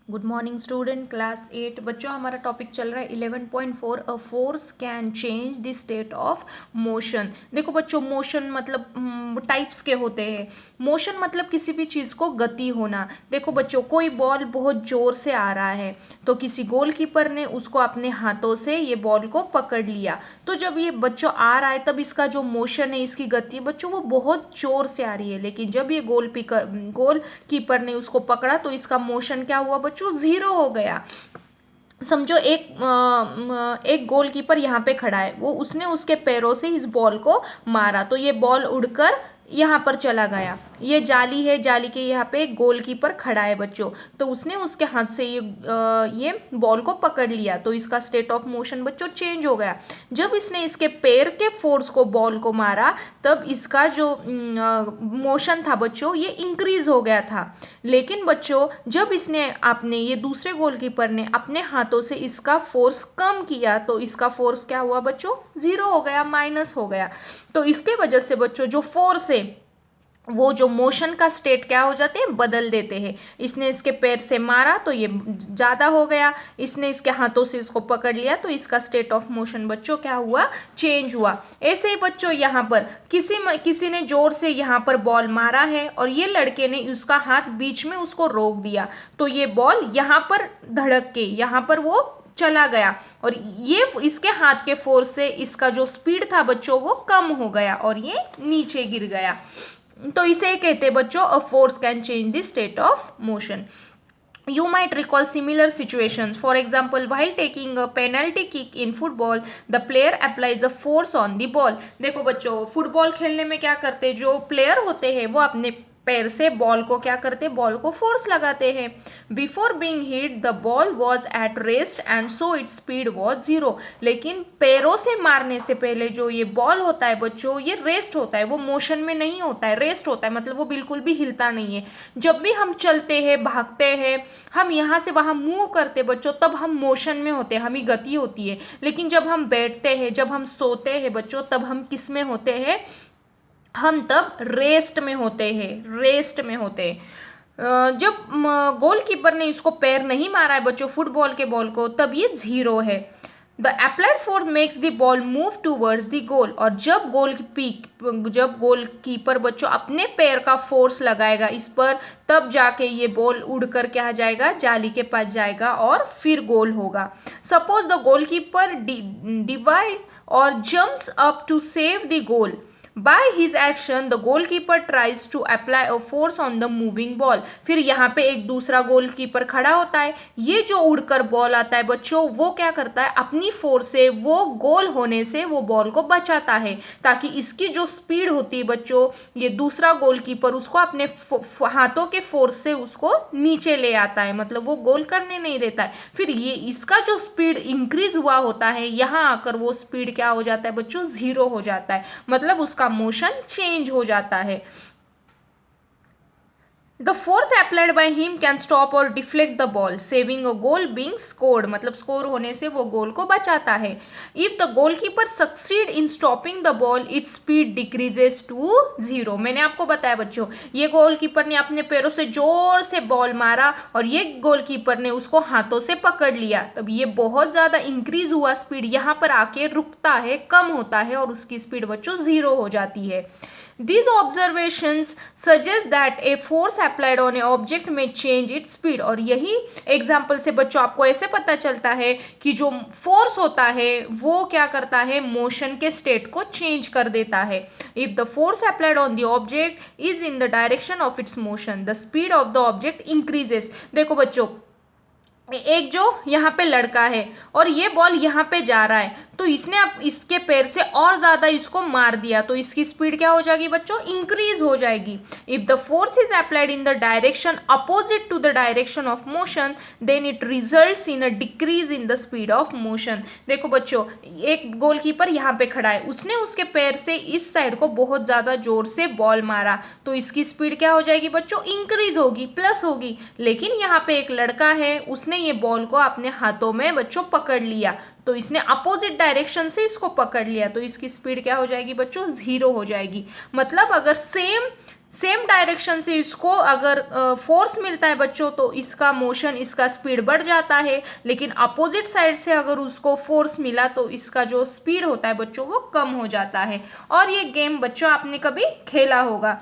Good morning student, class 8। बच्चों, हमारा topic चल रहा है 11.4 a force can change the state of motion. देखो बच्चों, मोशन मतलब टाइप्स के होते हैं। मोशन मतलब किसी भी चीज़ को गति होना। देखो बच्चों, कोई बॉल बहुत जोर से आ रहा है तो किसी गोलकीपर ने उसको अपने हाथों से ये बॉल को पकड़ लिया। तो जब ये बच्चों आ रहा है तब इसका जो मोशन है, इसकी गति बच्चों वो बहुत जोर से आ रही है। लेकिन जब ये गोल कीपर ने उसको पकड़ा तो इसका मोशन क्या हुआ बच्चों, जीरो हो गया। समझो एक गोलकीपर यहाँ पे खड़ा है, वो उसने उसके पैरों से इस बॉल को मारा तो ये बॉल उड़कर यहाँ पर चला गया। ये जाली है, जाली के यहाँ पे एक गोलकीपर खड़ा है बच्चों, तो उसने उसके हाथ से ये बॉल को पकड़ लिया तो इसका स्टेट ऑफ मोशन बच्चों चेंज हो गया। जब इसने इसके पैर के फोर्स को बॉल को मारा तब इसका जो मोशन था बच्चों ये इंक्रीज हो गया था। लेकिन बच्चों, जब इसने आपने ये दूसरे गोलकीपर ने अपने हाथों से इसका फोर्स कम किया तो इसका फोर्स क्या हुआ बच्चों, जीरो हो गया, माइनस हो गया। तो इसके वजह से बच्चों जो फोर्स है वो जो मोशन का स्टेट क्या हो जाते हैं, बदल देते हैं। इसने इसके पैर से मारा तो ये ज़्यादा हो गया, इसने इसके हाथों से इसको पकड़ लिया तो इसका स्टेट ऑफ मोशन बच्चों क्या हुआ, चेंज हुआ। ऐसे ही बच्चों यहाँ पर किसी ने जोर से यहाँ पर बॉल मारा है और ये लड़के ने उसका हाथ बीच में उसको रोक दिया तो ये बॉल यहाँ पर धड़क के यहाँ पर वो चला गया और ये इसके हाथ के फोर्स से इसका जो स्पीड था बच्चों वो कम हो गया और ये नीचे गिर गया। तो इसे कहते हैं बच्चों a force can change the state of motion. You might recall similar situations. For example, while taking a penalty kick in football, the player applies a force on the ball. देखो बच्चों, फुटबॉल खेलने में क्या करते हैं, जो player होते हैं वो अपने पैर से बॉल को क्या करते हैं, बॉल को फोर्स लगाते हैं। Before being hit the ball was at rest and so its speed was zero. लेकिन पैरों से मारने से पहले जो ये बॉल होता है बच्चों ये रेस्ट होता है, वो मोशन में नहीं होता है, रेस्ट होता है, मतलब वो बिल्कुल भी हिलता नहीं है। जब भी हम चलते हैं, भागते हैं, हम यहाँ से वहाँ मूव करते बच्चों तब हम मोशन में होते हैं, हमें गति होती है। लेकिन जब हम बैठते हैं, जब हम सोते हैं बच्चों तब हम किस में होते हैं, हम तब रेस्ट में होते हैं, रेस्ट में होते हैं। जब गोलकीपर ने इसको पैर नहीं मारा है बच्चों फुटबॉल के बॉल को तब ये जीरो है। The applied force makes the ball move towards the goal. और जब गोलकीपर बच्चों अपने पैर का फोर्स लगाएगा इस पर तब जाके ये बॉल उड़ कर क्या जाएगा, जाली के पास जाएगा और फिर गोल होगा। सपोज द गोलकीपर डिवाइड और jumps up to save the goal. By his action, the goalkeeper tries to apply a force on the moving ball. फिर यहाँ पे एक दूसरा गोलकीपर खड़ा होता है, ये जो उड़कर बॉल आता है बच्चों वो क्या करता है, अपनी फोर्स से वो गोल होने से वो बॉल को बचाता है ताकि इसकी जो स्पीड होती है बच्चों ये दूसरा गोलकीपर उसको अपने हाथों के फोर्स से उसको नीचे ले आता है, मतलब वो गोल करने नहीं देता है। फिर ये इसका जो स्पीड इंक्रीज हुआ होता है यहाँ आकर वो स्पीड क्या हो जाता है बच्चों, जीरो हो जाता है, मतलब उसका मोशन चेंज हो जाता है। The force applied by him can stop or deflect the ball, saving a goal being scored. मतलब स्कोर होने से वो गोल को बचाता है। If the goalkeeper succeed in stopping the ball, its speed decreases to zero. मैंने आपको बताया बच्चों, ये गोलकीपर ने अपने पैरों से जोर से बॉल मारा और ये गोलकीपर ने उसको हाथों से पकड़ लिया, तब ये बहुत ज़्यादा इंक्रीज हुआ स्पीड, यहाँ पर आके रुकता है, कम होता है और उसकी स्पीड बच्चों जीरो हो जाती है। These observations suggest that a force applied on a object may change its speed. और यही एग्जाम्पल से बच्चों आपको ऐसे पता चलता है कि जो फोर्स होता है वो क्या करता है, मोशन के स्टेट को चेंज कर देता है। If the force applied on the object is in the direction of its motion, the speed of the object increases. देखो बच्चों, एक जो यहाँ पे लड़का है और ये बॉल यहाँ पे जा रहा है तो इसने अब इसके पैर से और ज़्यादा इसको मार दिया तो इसकी स्पीड क्या हो जाएगी बच्चों, इंक्रीज हो जाएगी। If the force is applied in the direction opposite to the direction of motion then it results in a decrease in the speed of motion. देखो बच्चों, एक गोलकीपर यहाँ पे खड़ा है, उसने उसके पैर से इस साइड को बहुत ज़्यादा जोर से बॉल मारा तो इसकी स्पीड क्या हो जाएगी बच्चों, इंक्रीज होगी, प्लस होगी। लेकिन यहाँ पे एक लड़का है, उसने ये बॉल को अपने हाथों में बच्चों पकड़ लिया तो इसने अपोजिट डायरेक्शन से इसको पकड़ लिया तो इसकी स्पीड क्या हो जाएगी बच्चों, जीरो हो जाएगी। मतलब अगर सेम सेम डायरेक्शन से इसको अगर फोर्स मिलता है बच्चों तो इसका मोशन, इसका स्पीड बढ़ जाता है, लेकिन अपोजिट साइड से अगर उसको फोर्स मिला तो इसका जो स्पीड होता है बच्चों वो कम हो जाता है। और ये गेम बच्चों आपने कभी खेला होगा।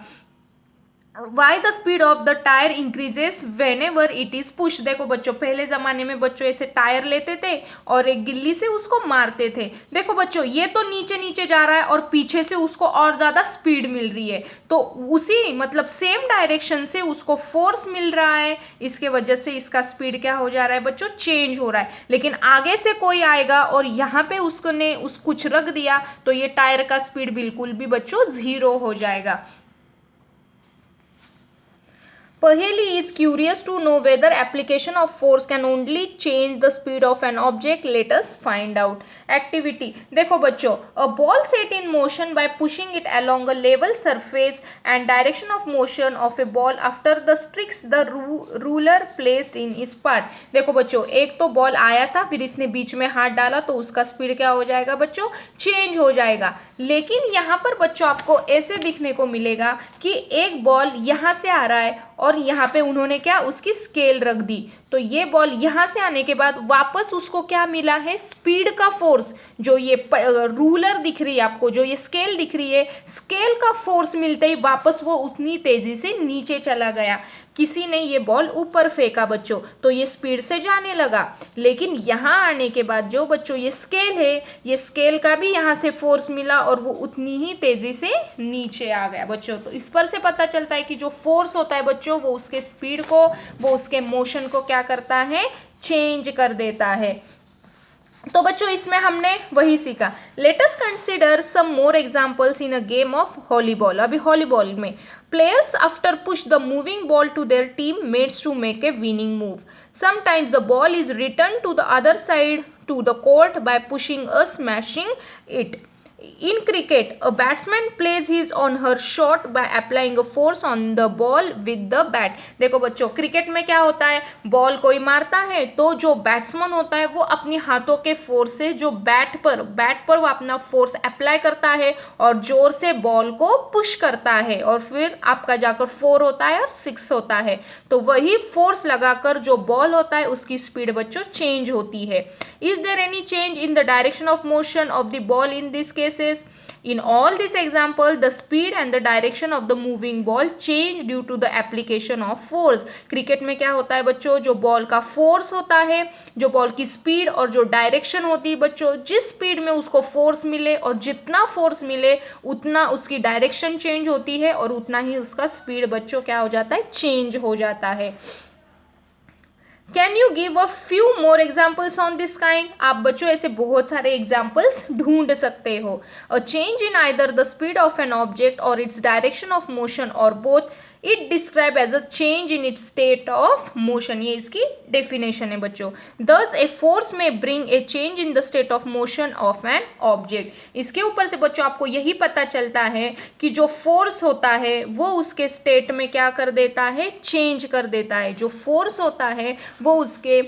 Why the speed of the tyre increases when ever it is push. देखो बच्चों, पहले जमाने में बच्चों ऐसे टायर लेते थे और एक गिल्ली से उसको मारते थे। देखो बच्चों, ये तो नीचे नीचे जा रहा है और पीछे से उसको और ज्यादा स्पीड मिल रही है, तो उसी मतलब सेम डायरेक्शन से उसको फोर्स मिल रहा है, इसके वजह से इसका स्पीड क्या हो जा रहा है बच्चों, चेंज हो रहा है। लेकिन आगे से कोई आएगा और यहाँ पे उसने कुछ रख दिया तो ये टायर का स्पीड बिल्कुल भी बच्चों 0 हो जाएगा। Paheli is curious to know whether application of force can only change the speed of an object. Let us find out. Activity. देखो बच्चों, a ball set in motion by pushing it along a level surface and direction of motion of a ball after the strikes the ruler placed in its path. देखो बच्चों, एक तो ball आया था, फिर इसने बीच में हाथ डाला तो उसका स्पीड क्या हो जाएगा बच्चों, चेंज हो जाएगा। लेकिन यहाँ पर बच्चों आपको ऐसे दिखने को मिलेगा कि एक बॉल यहाँ से आ रहा है और यहाँ पे उन्होंने क्या उसकी स्केल रख दी, तो ये बॉल यहाँ से आने के बाद वापस उसको क्या मिला है, स्पीड का फोर्स। जो ये रूलर दिख रही है आपको, जो ये स्केल दिख रही है, स्केल का फोर्स मिलते ही वापस वो उतनी तेजी से नीचे चला गया। किसी ने ये बॉल ऊपर फेंका बच्चों तो ये स्पीड से जाने लगा, लेकिन यहाँ आने के बाद जो बच्चों ये स्केल है, ये स्केल का भी यहाँ से फोर्स मिला और वो उतनी ही तेजी से नीचे आ गया बच्चों। तो इस पर से पता चलता है कि जो फोर्स होता है बच्चों वो उसके स्पीड को, वो उसके मोशन को क्या करता है, चेंज कर देता है। तो बच्चों इसमें हमने वही सीखा। Let us consider some more examples in a game of volleyball. अभी वॉलीबॉल में players after push the moving ball to their teammates to make a winning move. Sometimes the ball is return to the other side to the court by pushing or smashing it. In cricket, a batsman plays his or her shot by applying a force on the ball with the bat. देखो बच्चों, cricket में क्या होता है, ball कोई मारता है तो जो बैट्समैन होता है वो अपनी हाथों के फोर्स से जो बैट पर वो अपना फोर्स अप्लाई करता है और जोर से बॉल को पुश करता है और फिर आपका जाकर 4 होता है और 6 होता है। तो वही फोर्स लगाकर जो बॉल होता है उसकी स्पीड बच्चों चेंज होती है। Is there any change in the direction of motion of the ball in this case? In all this example, the speed and the direction of the moving ball change due to the application of force. Cricket में क्या होता है बच्चों, जो ball का force होता है, जो बॉल की स्पीड और जो डायरेक्शन होती है बच्चों, जिस स्पीड में उसको फोर्स मिले और जितना फोर्स मिले उतना उसकी डायरेक्शन चेंज होती है और उतना ही उसका स्पीड बच्चों क्या हो जाता है, चेंज हो जाता है। Can you give a few more examples on this kind? आप बच्चों ऐसे बहुत सारे एग्जाम्पल्स ढूंढ सकते हो। A change in either the speed of an object or its direction of motion or both, it describe as a change in its state of motion. ये इसकी डेफिनेशन है बच्चों। Thus a force may bring a change in the state of motion of an object. इसके ऊपर से बच्चों आपको यही पता चलता है कि जो फोर्स होता है वो उसके स्टेट में क्या कर देता है, चेंज कर देता है। जो फोर्स होता है वो उसके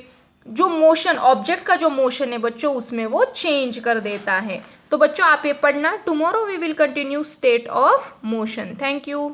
जो मोशन, ऑब्जेक्ट का जो मोशन है बच्चों उसमें वो चेंज कर देता है। तो बच्चों आप ये पढ़ना। Tomorrow we will continue state of motion. Thank you.